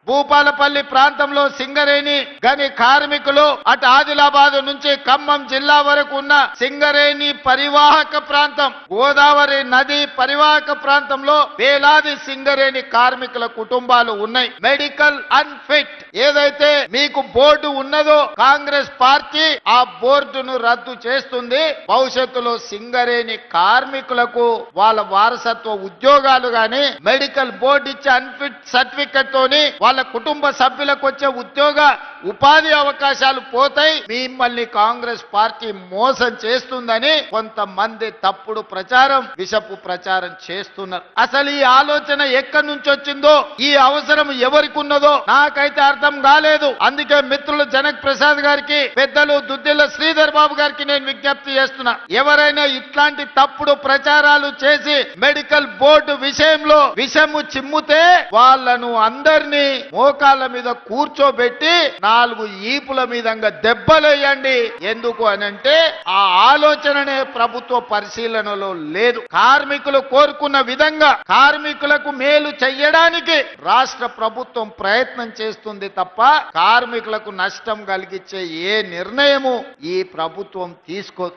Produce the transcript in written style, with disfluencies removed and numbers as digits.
భూపాలపల్లి ప్రాంతంలో సింగరేణి గని కార్మికులు అటు ఆదిలాబాద్ నుంచి ఖమ్మం జిల్లా వరకు ఉన్న సింగరేణి పరివాహక ప్రాంతం, గోదావరి నది పరివాహక ప్రాంతంలో వేలాది సింగరేణి కార్మికుల కుటుంబాలు ఉన్నాయి. మెడికల్ అన్ఫిట్ ఏదైతే మీకు బోర్డు ఉన్నదో కాంగ్రెస్ పార్టీ ఆ బోర్డును రద్దు చేస్తుంది. భవిష్యత్తులో సింగరేణి కార్మికులకు వాళ్ళ వారసత్వ ఉద్యోగాలు గాని మెడికల్ బోర్డు ఇచ్చే అన్ఫిట్ సర్టిఫికెట్ తోని వాళ్ళ కుటుంబ సభ్యులకు వచ్చే ఉద్యోగ ఉపాధి అవకాశాలు పోతాయి. మిమ్మల్ని కాంగ్రెస్ పార్టీ మోసం చేస్తుందని కొంతమంది తప్పుడు ప్రచారం, విషపు ప్రచారం చేస్తున్నారు. అసలు ఈ ఆలోచన ఎక్కడి నుంచి వచ్చిందో, ఈ అవసరం ఎవరికి ఉన్నదో నాకైతే అర్థం కాలేదు. అందుకే మిత్రులు జనక్ ప్రసాద్ గారికి, పెద్దలు దుద్దిల్ల శ్రీధర్ బాబు గారికి నేను విజ్ఞప్తి చేస్తున్నా. ఎవరైనా ఇట్లాంటి తప్పుడు ప్రచారాలు చేసి మెడికల్ బోర్డు విషయంలో విషము చిమ్ముతే వాళ్ళను అందరినీ మోకాళ్ళ మీద కూర్చోబెట్టి 4 ఈపుల మీదంగా దెబ్బలేయండి. ఎందుకు అనంటే ఆ ఆలోచననే ప్రభుత్వ పరిశీలనలో లేదు. కార్మికులు కోరుకున్న విధంగా కార్మికులకు మేలు చెయ్యడానికి రాష్ట్ర ప్రభుత్వం ప్రయత్నం చేస్తుంది తప్ప కార్మికులకు నష్టం కలిగించే ఏ నిర్ణయము ఈ ప్రభుత్వం తీసుకోదు.